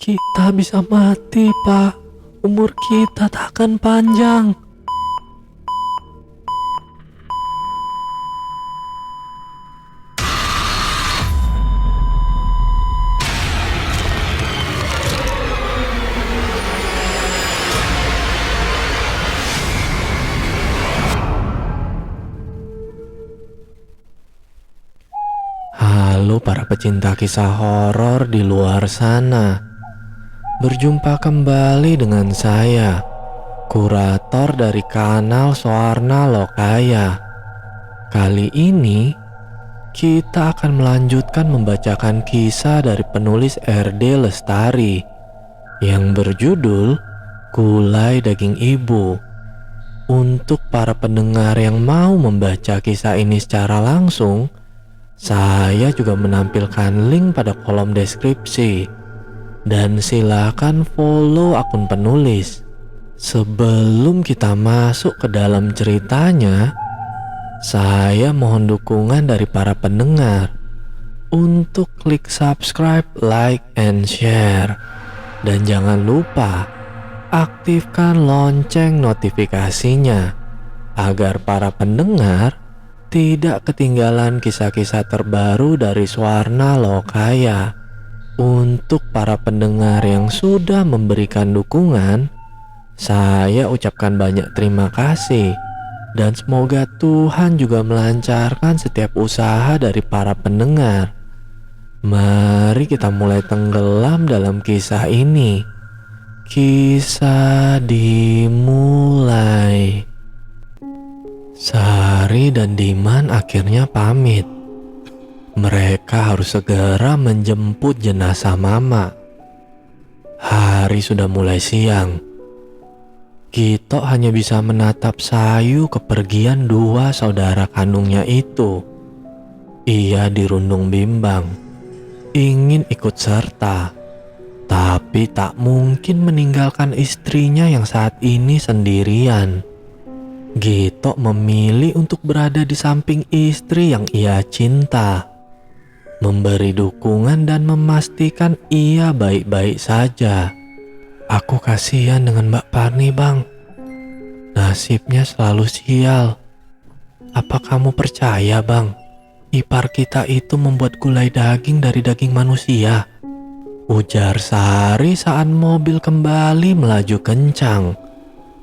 Kita bisa mati, Pak. Umur kita tak akan panjang. Halo para pecinta kisah horor di luar sana. Berjumpa kembali dengan saya, kurator dari kanal Soarna Lokaya. Kali ini kita akan melanjutkan membacakan kisah dari penulis RD Lestari yang berjudul Gulai Daging Ibu. Untuk para pendengar yang mau membaca kisah ini secara langsung, saya juga menampilkan link pada kolom deskripsi. Dan silakan follow akun penulis. Sebelum kita masuk ke dalam ceritanya, saya mohon dukungan dari para pendengar untuk klik subscribe, like, and share. Dan jangan lupa aktifkan lonceng notifikasinya agar para pendengar tidak ketinggalan kisah-kisah terbaru dari Soarna Lokaya. Untuk para pendengar yang sudah memberikan dukungan, saya ucapkan banyak terima kasih. Dan semoga Tuhan juga melancarkan setiap usaha dari para pendengar. Mari kita mulai tenggelam dalam kisah ini. Kisah dimulai. Sari dan Diman akhirnya pamit. Mereka harus segera menjemput jenazah Mama. Hari sudah mulai siang. Gito hanya bisa menatap sayu kepergian dua saudara kandungnya itu. Ia dirundung bimbang, ingin ikut serta, tapi tak mungkin meninggalkan istrinya yang saat ini sendirian. Gito memilih untuk berada di samping istri yang ia cinta, memberi dukungan dan memastikan ia baik-baik saja. Aku kasihan dengan Mbak Parni, Bang. Nasibnya selalu sial. Apa kamu percaya, Bang? Ipar kita itu membuat gulai daging dari daging manusia. Ujar Sari saat mobil kembali melaju kencang,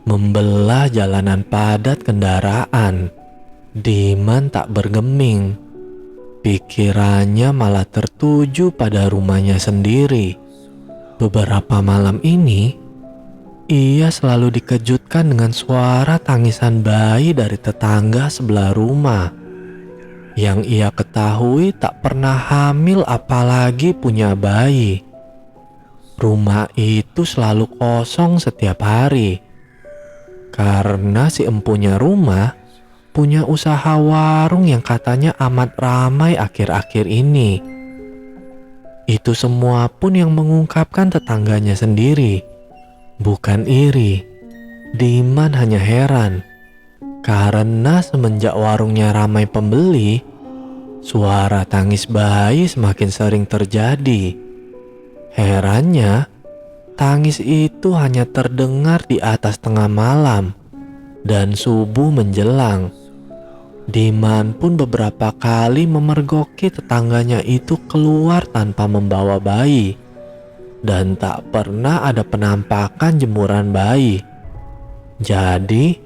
membelah jalanan padat kendaraan. Diman tak bergeming. Pikirannya malah tertuju pada rumahnya sendiri. Beberapa malam ini, ia selalu dikejutkan dengan suara tangisan bayi dari tetangga sebelah rumah. Yang ia ketahui tak pernah hamil apalagi punya bayi. Rumah itu selalu kosong setiap hari. Karena si empunya rumah punya usaha warung yang katanya amat ramai akhir-akhir ini. Itu semua pun yang mengungkapkan tetangganya sendiri. Bukan iri. Diman hanya heran. Karena semenjak warungnya ramai pembeli, suara tangis bayi semakin sering terjadi. Herannya, tangis itu hanya terdengar di atas tengah malam dan subuh menjelang. Diman pun beberapa kali memergoki tetangganya itu keluar tanpa membawa bayi. Dan tak pernah ada penampakan jemuran bayi. Jadi,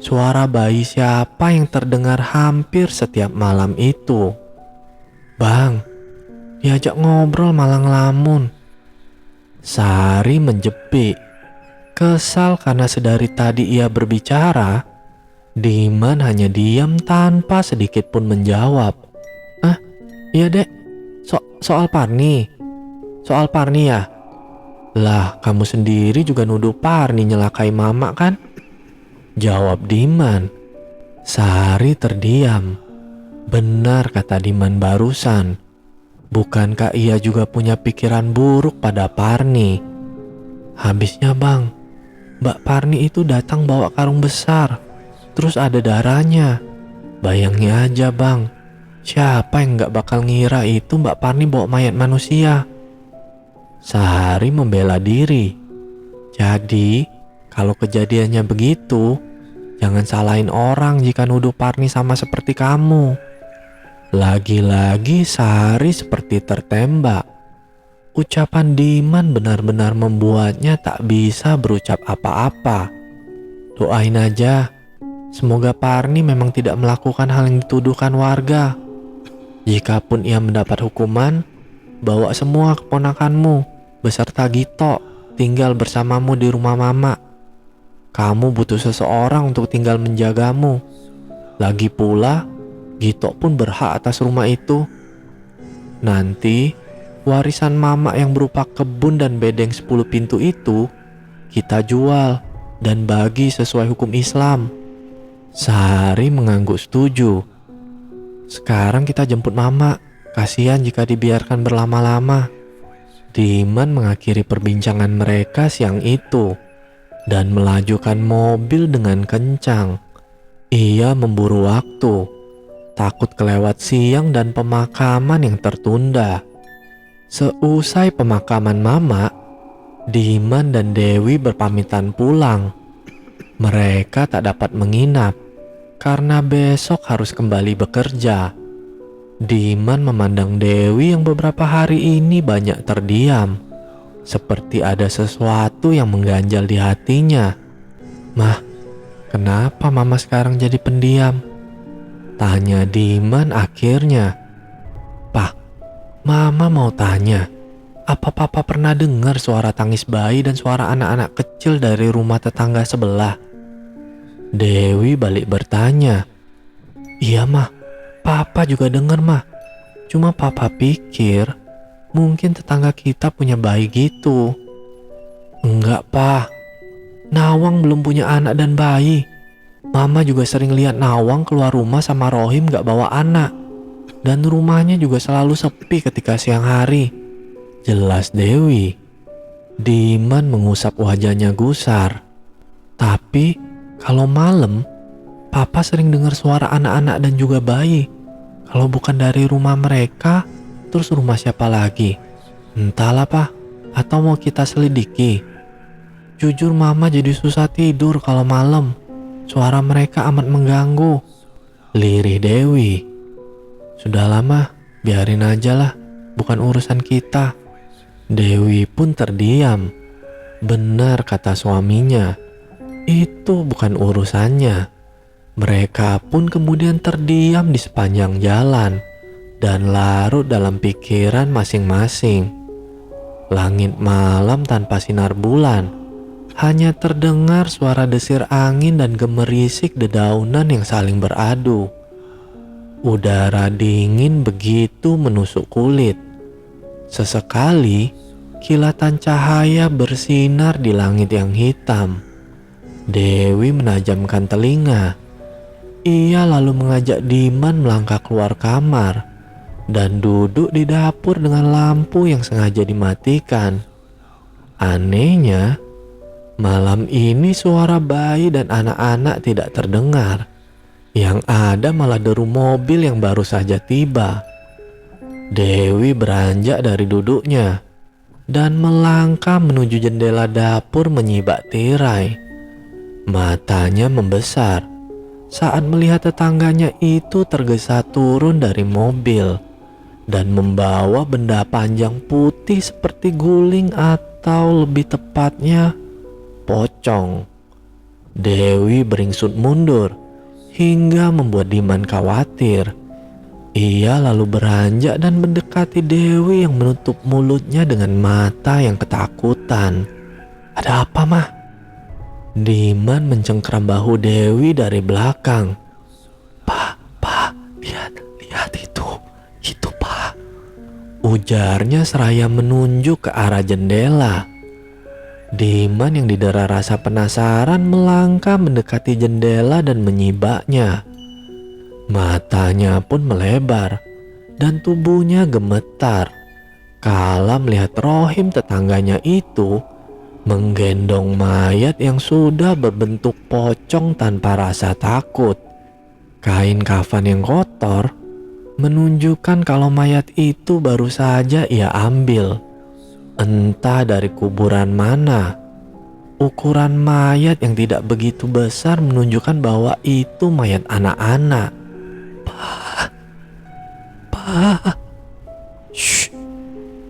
suara bayi siapa yang terdengar hampir setiap malam itu? Bang, diajak ngobrol malah ngelamun. Sari menjepit. Kesal karena sedari tadi ia berbicara, Diman hanya diam tanpa sedikit pun menjawab. Iya dek, soal Parni. Soal Parni ya? Lah, kamu sendiri juga nuduh Parni nyelakai Mama kan? Jawab Diman. Sari terdiam. Benar kata Diman barusan. Bukankah ia juga punya pikiran buruk pada Parni? Habisnya bang, Mbak Parni itu datang bawa karung besar. Terus ada darahnya. Bayangin aja bang, siapa yang gak bakal ngira itu Mbak Parni bawa mayat manusia? Sehari membela diri. Jadi, kalau kejadiannya begitu, jangan salahin orang jika nuduh Parni sama seperti kamu. Lagi-lagi Sari seperti tertembak. Ucapan Diman benar-benar membuatnya tak bisa berucap apa-apa. Doain aja, semoga Parni memang tidak melakukan hal yang dituduhkan warga. Jikapun ia mendapat hukuman, bawa semua keponakanmu beserta Gito tinggal bersamamu di rumah Mama. Kamu butuh seseorang untuk tinggal menjagamu. Lagi pula, Gito pun berhak atas rumah itu. Nanti, warisan Mama yang berupa kebun dan bedeng 10 pintu itu, kita jual dan bagi sesuai hukum Islam. Sari mengangguk setuju. Sekarang kita jemput Mama. Kasihan jika dibiarkan berlama-lama. Diman mengakhiri perbincangan mereka siang itu dan melajukan mobil dengan kencang. Ia memburu waktu, takut kelewat siang dan pemakaman yang tertunda. Seusai pemakaman Mama, Diman dan Dewi berpamitan pulang. Mereka tak dapat menginap karena besok harus kembali bekerja. Diman memandang Dewi yang beberapa hari ini banyak terdiam, seperti ada sesuatu yang mengganjal di hatinya. "Mah, kenapa Mama sekarang jadi pendiam?" tanya Diman akhirnya. "Pak, Mama mau tanya, apa Papa pernah dengar suara tangis bayi dan suara anak-anak kecil dari rumah tetangga sebelah?" Dewi balik bertanya. "Iya Mah, Papa juga dengar Mah. Cuma Papa pikir mungkin tetangga kita punya bayi gitu." "Enggak Pak, Nawang belum punya anak dan bayi. Mama juga sering lihat Nawang keluar rumah sama Rohim gak bawa anak. Dan rumahnya juga selalu sepi ketika siang hari," jelas Dewi. Diman mengusap wajahnya gusar. "Tapi kalau malam, Papa sering dengar suara anak-anak dan juga bayi. Kalau bukan dari rumah mereka, terus rumah siapa lagi? Entahlah Pak, atau mau kita selidiki? Jujur Mama jadi susah tidur kalau malam. Suara mereka amat mengganggu," lirih Dewi. "Sudah lama, biarin aja lah, bukan urusan kita." Dewi pun terdiam. Benar kata suaminya, itu bukan urusannya. Mereka pun kemudian terdiam di sepanjang jalan dan larut dalam pikiran masing-masing. Langit malam tanpa sinar bulan, hanya terdengar suara desir angin dan gemerisik dedaunan yang saling beradu. Udara dingin begitu menusuk kulit. Sesekali, kilatan cahaya bersinar di langit yang hitam. Dewi menajamkan telinga. Ia lalu mengajak Diman melangkah keluar kamar dan duduk di dapur dengan lampu yang sengaja dimatikan. Anehnya, malam ini suara bayi dan anak-anak tidak terdengar. Yang ada malah deru mobil yang baru saja tiba. Dewi beranjak dari duduknya dan melangkah menuju jendela dapur menyibak tirai. Matanya membesar saat melihat tetangganya itu tergesa turun dari mobil dan membawa benda panjang putih seperti guling atau lebih tepatnya pocong. Dewi beringsut mundur hingga membuat Diman khawatir. Ia lalu beranjak dan mendekati Dewi yang menutup mulutnya dengan mata yang ketakutan. "Ada apa Mah?" Diman mencengkram bahu Dewi dari belakang. Pak, lihat itu Pak," ujarnya seraya menunjuk ke arah jendela. Diman yang didera rasa penasaran melangkah mendekati jendela dan menyibaknya. Matanya pun melebar dan tubuhnya gemetar kala melihat Rohim tetangganya itu menggendong mayat yang sudah berbentuk pocong tanpa rasa takut. Kain kafan yang kotor menunjukkan kalau mayat itu baru saja ia ambil. Entah dari kuburan mana, ukuran mayat yang tidak begitu besar menunjukkan bahwa itu mayat anak-anak. Pa, shh,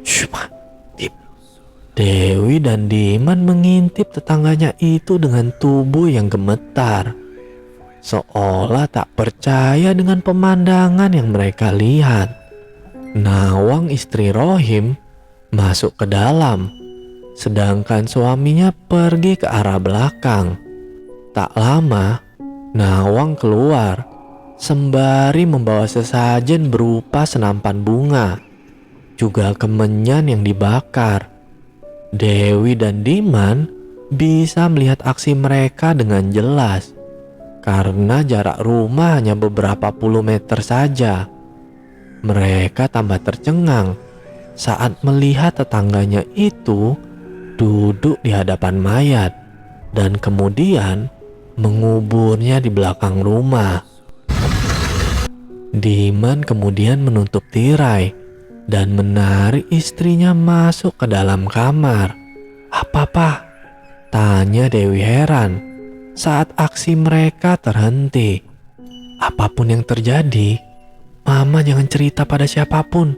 shh, Ma. Dewi dan Diman mengintip tetangganya itu dengan tubuh yang gemetar, seolah tak percaya dengan pemandangan yang mereka lihat. Nawang, istri Rohim, masuk ke dalam, sedangkan suaminya pergi ke arah belakang. Tak lama, Nawang keluar sembari membawa sesajen berupa senampan bunga, juga kemenyan yang dibakar. Dewi dan Diman bisa melihat aksi mereka dengan jelas karena jarak rumah hanya beberapa puluh meter saja. Mereka tambah tercengang saat melihat tetangganya itu duduk di hadapan mayat dan kemudian menguburnya di belakang rumah. Diman kemudian menutup tirai dan menarik istrinya masuk ke dalam kamar. "Apa, Pak?" tanya Dewi heran saat aksi mereka terhenti. "Apapun yang terjadi, Mama jangan cerita pada siapapun.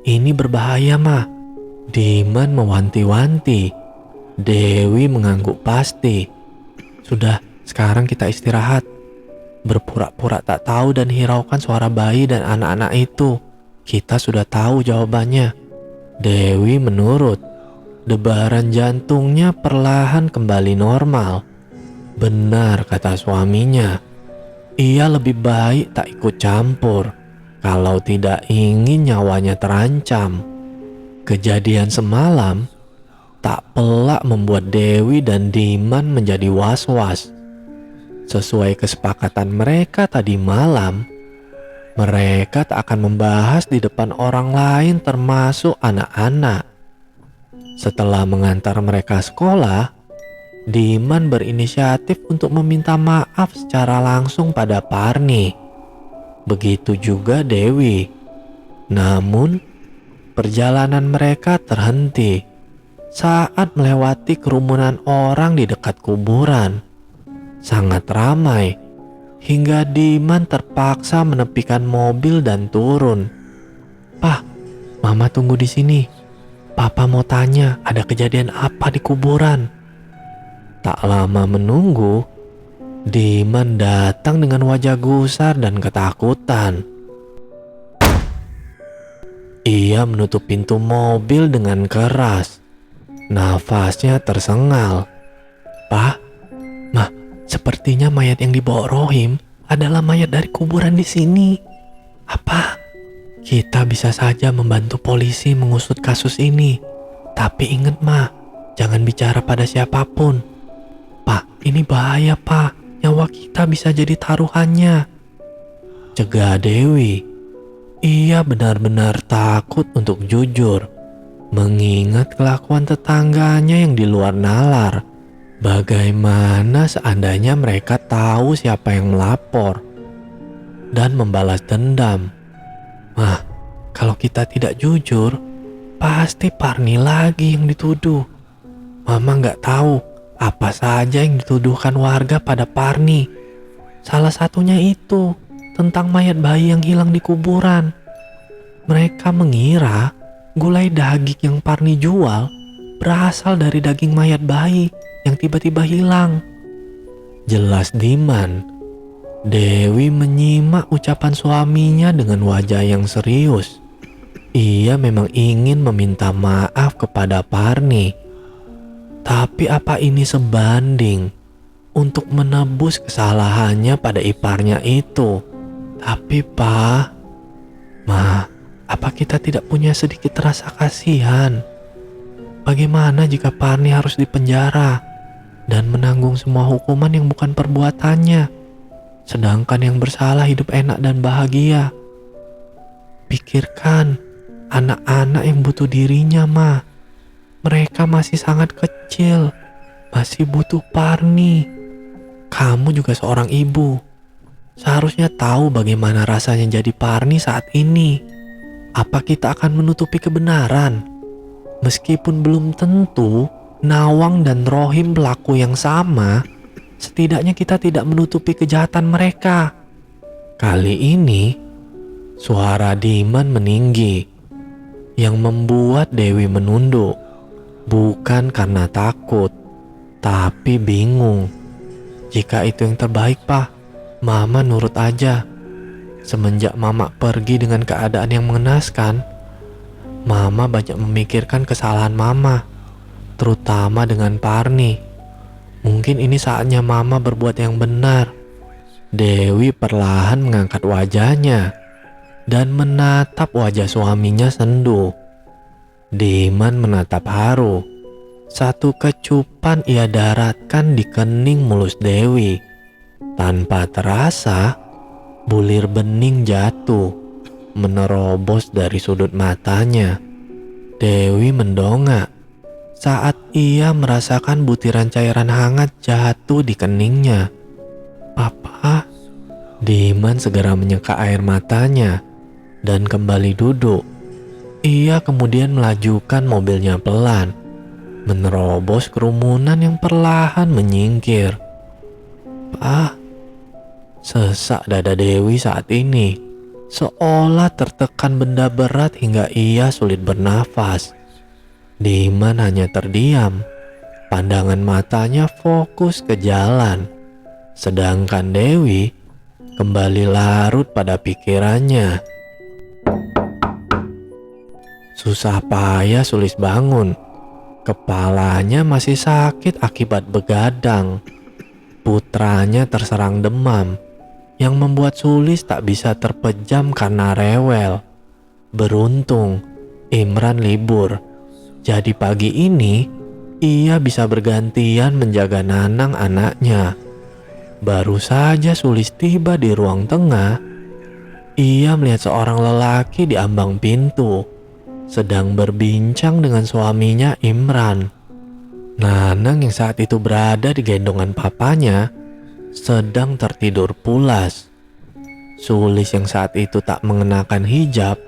Ini berbahaya, Ma." Diman mewanti-wanti. Dewi mengangguk pasti. "Sudah, sekarang kita istirahat. Berpura-pura tak tahu dan hiraukan suara bayi dan anak-anak itu. Kita sudah tahu jawabannya." Dewi menurut. Debaran jantungnya perlahan kembali normal. Benar kata suaminya. Ia lebih baik tak ikut campur kalau tidak ingin nyawanya terancam. Kejadian semalam tak pelak membuat Dewi dan Diman menjadi was-was. Sesuai kesepakatan mereka tadi malam, mereka tak akan membahas di depan orang lain termasuk anak-anak. Setelah mengantar mereka sekolah, Diman berinisiatif untuk meminta maaf secara langsung pada Parni. Begitu juga Dewi. Namun, perjalanan mereka terhenti saat melewati kerumunan orang di dekat kuburan. Sangat ramai, hingga Diman terpaksa menepikan mobil dan turun. "Pak, Mama tunggu di sini. Papa mau tanya ada kejadian apa di kuburan." Tak lama menunggu, Diman datang dengan wajah gusar dan ketakutan. Ia menutup pintu mobil dengan keras. Nafasnya tersengal. "Pak, Ma, sepertinya mayat yang dibawa Rohim adalah mayat dari kuburan di sini. Apa? Kita bisa saja membantu polisi mengusut kasus ini. Tapi ingat, Ma, jangan bicara pada siapapun. Pak, ini bahaya, Pak. Nyawa kita bisa jadi taruhannya," cegah Dewi. Ia benar-benar takut untuk jujur, mengingat kelakuan tetangganya yang di luar nalar. Bagaimana seandainya mereka tahu siapa yang melapor dan membalas dendam? "Mah, kalau kita tidak jujur, pasti Parni lagi yang dituduh. Mama nggak tahu apa saja yang dituduhkan warga pada Parni. Salah satunya itu tentang mayat bayi yang hilang di kuburan. Mereka mengira gulai daging yang Parni jual berasal dari daging mayat bayi yang tiba-tiba hilang," jelas Diman. Dewi menyimak ucapan suaminya dengan wajah yang serius. Ia memang ingin meminta maaf kepada Parni. Tapi apa ini sebanding untuk menebus kesalahannya pada iparnya itu? Tapi Pak, Ma, apa kita tidak punya sedikit rasa kasihan? Bagaimana jika Parni harus dipenjara dan menanggung semua hukuman yang bukan perbuatannya, sedangkan yang bersalah hidup enak dan bahagia? Pikirkan anak-anak yang butuh dirinya, Ma. Mereka masih sangat kecil, masih butuh Parni. Kamu juga seorang ibu. Seharusnya tahu bagaimana rasanya jadi Parni saat ini. Apa kita akan menutupi kebenaran? Meskipun belum tentu Nawang dan Rohim pelaku yang sama, setidaknya kita tidak menutupi kejahatan mereka. Kali ini, suara Diman meninggi yang membuat Dewi menunduk. Bukan karena takut, tapi bingung. Jika itu yang terbaik, Pak, Mama nurut aja. Semenjak Mama pergi dengan keadaan yang mengenaskan, Mama banyak memikirkan kesalahan Mama, terutama dengan Parni. Mungkin ini saatnya Mama berbuat yang benar. Dewi perlahan mengangkat wajahnya dan menatap wajah suaminya sendu. Diman menatap haru. Satu kecupan ia daratkan di kening mulus Dewi. Tanpa terasa, bulir bening jatuh, menerobos dari sudut matanya. Dewi mendongak saat ia merasakan butiran cairan hangat jatuh di keningnya. Papa, Diman segera menyeka air matanya dan kembali duduk. Ia kemudian melajukan mobilnya pelan, menerobos kerumunan yang perlahan menyingkir. Pak, sesak dada Dewi saat ini, seolah tertekan benda berat hingga ia sulit bernafas. Diman hanya terdiam, pandangan matanya fokus ke jalan, sedangkan Dewi kembali larut pada pikirannya. Susah payah Sulis bangun. Kepalanya masih sakit akibat begadang. Putranya terserang demam yang membuat Sulis tak bisa terpejam karena rewel. Beruntung Imran libur, jadi pagi ini ia bisa bergantian menjaga Nanang anaknya. Baru saja Sulis tiba di ruang tengah, ia melihat seorang lelaki di ambang pintu sedang berbincang dengan suaminya Imran. Nanang yang saat itu berada di gendongan papanya sedang tertidur pulas. Sulis yang saat itu tak mengenakan hijab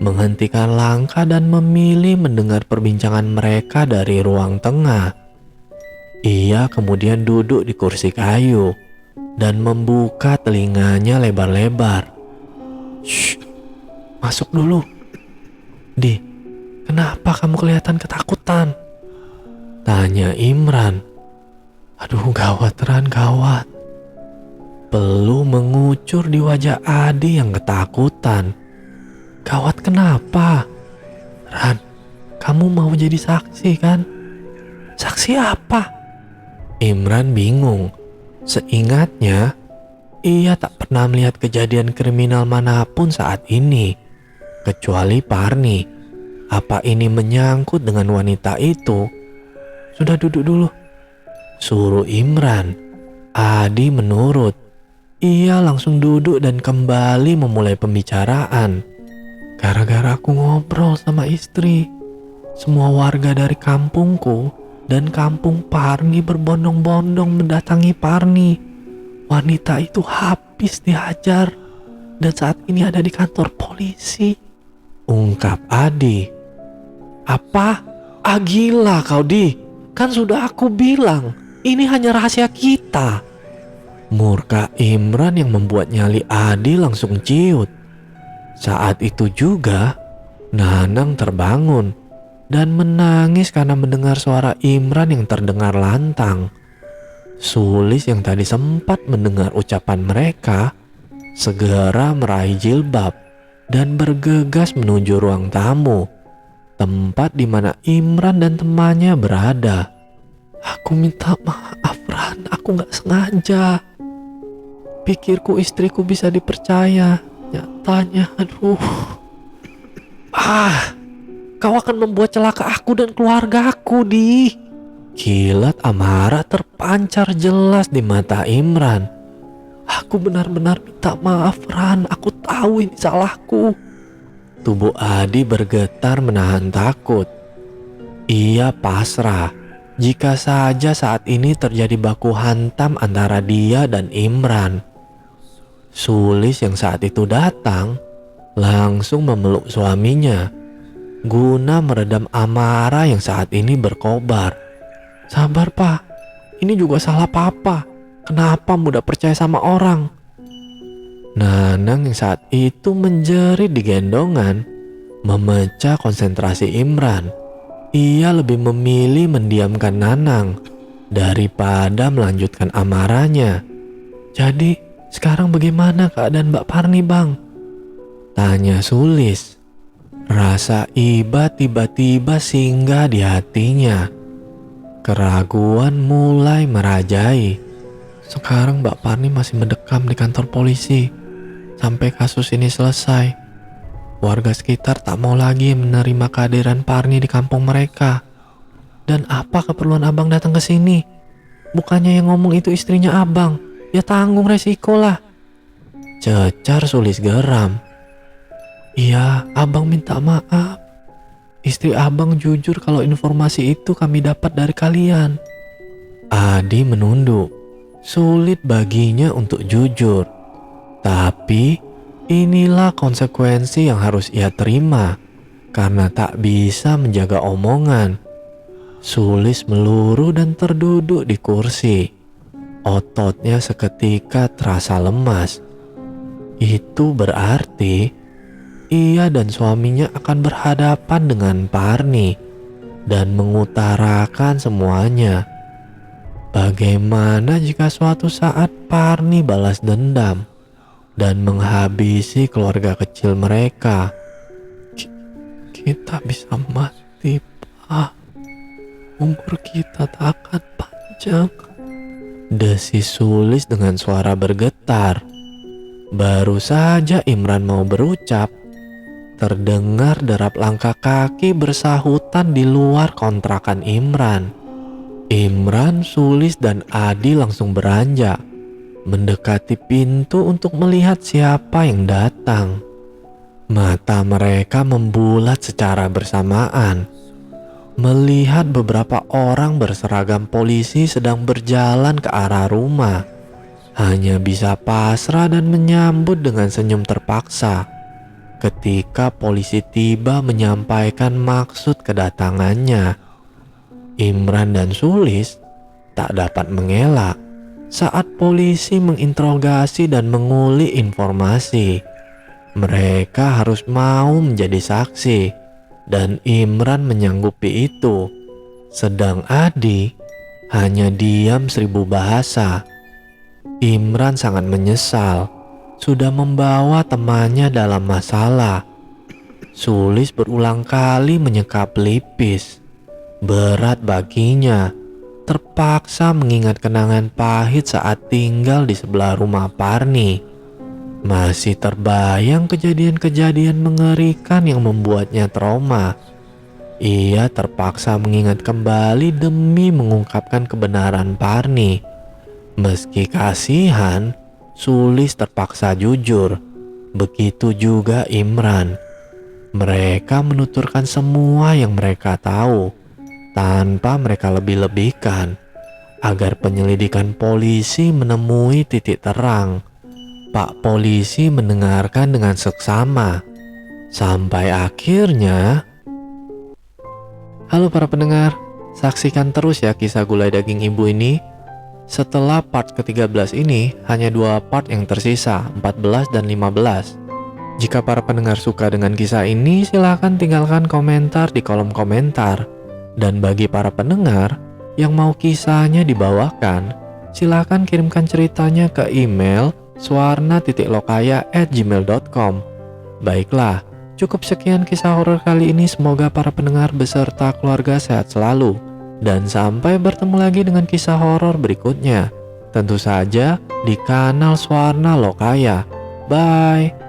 menghentikan langkah dan memilih mendengar perbincangan mereka dari ruang tengah. Ia kemudian duduk di kursi kayu dan membuka telinganya lebar-lebar. Shh, masuk dulu. Di, kenapa kamu kelihatan ketakutan? Tanya Imran. Aduh, gawat Ran, gawat. Peluh mengucur di wajah Adi yang ketakutan. Gawat kenapa? Ran, kamu mau jadi saksi kan? Saksi apa? Imran bingung. Seingatnya, ia tak pernah melihat kejadian kriminal manapun saat ini, kecuali Parni. Apa ini menyangkut dengan wanita itu? Sudah duduk dulu, suruh Imran. Adi menurut. Ia langsung duduk dan kembali memulai pembicaraan. Gara-gara aku ngobrol sama istri, semua warga dari kampungku dan kampung Parni berbondong-bondong mendatangi Parni. Wanita itu habis dihajar dan saat ini ada di kantor polisi, ungkap Adi. Apa? Ah, gila kau, Di. Kan sudah aku bilang, ini hanya rahasia kita. Murka Imran yang membuat nyali Adi langsung ciut. Saat itu juga, Nanang terbangun dan menangis karena mendengar suara Imran yang terdengar lantang. Sulis yang tadi sempat mendengar ucapan mereka, segera meraih jilbab dan bergegas menuju ruang tamu, tempat di mana Imran dan temannya berada. Aku minta maaf Ran, aku gak sengaja. Pikirku istriku bisa dipercaya. Nyatanya, aduh. Kau akan membuat celaka aku dan keluargaku, Di. Kilat amarah terpancar jelas di mata Imran. Aku benar-benar minta maaf, Ran. Aku tahu ini salahku. Tubuh Adi bergetar menahan takut. Ia pasrah jika saja saat ini terjadi baku hantam antara dia dan Imran. Sulis yang saat itu datang langsung memeluk suaminya. guna meredam amarah yang saat ini berkobar. Sabar Pak, ini juga salah Papa. Kenapa mudah percaya sama orang? Nanang yang saat itu menjerit di gendongan memecah konsentrasi Imran. Ia lebih memilih mendiamkan Nanang daripada melanjutkan amarahnya. Jadi sekarang bagaimana keadaan Mbak Parni Bang? Tanya Sulis. Rasa iba tiba-tiba singgah di hatinya. Keraguan mulai merajai. Sekarang Mbak Parni masih mendekam di kantor polisi sampai kasus ini selesai. Warga sekitar tak mau lagi menerima kehadiran Parni di kampung mereka. Dan apa keperluan abang datang ke sini? Bukannya yang ngomong itu istrinya abang. Ya tanggung resiko lah. Cecar Sulis geram. Iya, abang minta maaf. Istri abang jujur kalau informasi itu kami dapat dari kalian. Adi menunduk. Sulit baginya untuk jujur. Tapi inilah konsekuensi yang harus ia terima karena tak bisa menjaga omongan. Sulis meluruh dan terduduk di kursi. Ototnya seketika terasa lemas. Itu berarti ia dan suaminya akan berhadapan dengan Parni dan mengutarakan semuanya. Bagaimana jika suatu saat Parni balas dendam dan menghabisi keluarga kecil mereka? Kita bisa mati, Pak. Umur kita tak akan panjang. Desis Sulis dengan suara bergetar. Baru saja Imran mau berucap, terdengar derap langkah kaki bersahutan di luar kontrakan Imran. Imran, Sulis, dan Adi langsung beranjak, mendekati pintu untuk melihat siapa yang datang. Mata mereka membulat secara bersamaan, melihat beberapa orang berseragam polisi sedang berjalan ke arah rumah. Hanya bisa pasrah dan menyambut dengan senyum terpaksa ketika polisi tiba menyampaikan maksud kedatangannya. Imran dan Sulis tak dapat mengelak saat polisi menginterogasi dan mengulik informasi. Mereka harus mau menjadi saksi dan Imran menyanggupi itu. Sedang Adi hanya diam 1000 bahasa. Imran sangat menyesal sudah membawa temannya dalam masalah. Sulis berulang kali menyeka pelipis. Berat baginya, terpaksa mengingat kenangan pahit saat tinggal di sebelah rumah Parni. Masih terbayang kejadian-kejadian mengerikan yang membuatnya trauma. Ia terpaksa mengingat kembali demi mengungkapkan kebenaran Parni. Meski kasihan, Sulis terpaksa jujur. Begitu juga Imran. Mereka menuturkan semua yang mereka tahu tanpa mereka lebih-lebihkan agar penyelidikan polisi menemui titik terang. Pak polisi mendengarkan dengan seksama sampai akhirnya. Halo para pendengar, saksikan terus ya kisah gulai daging ibu ini. Setelah part ke-13 ini, hanya 2 part yang tersisa, 14 dan 15. Jika para pendengar suka dengan kisah ini, silahkan tinggalkan komentar di kolom komentar. Dan bagi para pendengar yang mau kisahnya dibawakan, silahkan kirimkan ceritanya ke email swarna.lokaya@gmail.com. Baiklah, cukup sekian kisah horor kali ini. Semoga para pendengar beserta keluarga sehat selalu. Dan sampai bertemu lagi dengan kisah horor berikutnya. Tentu saja di kanal Swarna Lokaya. Bye.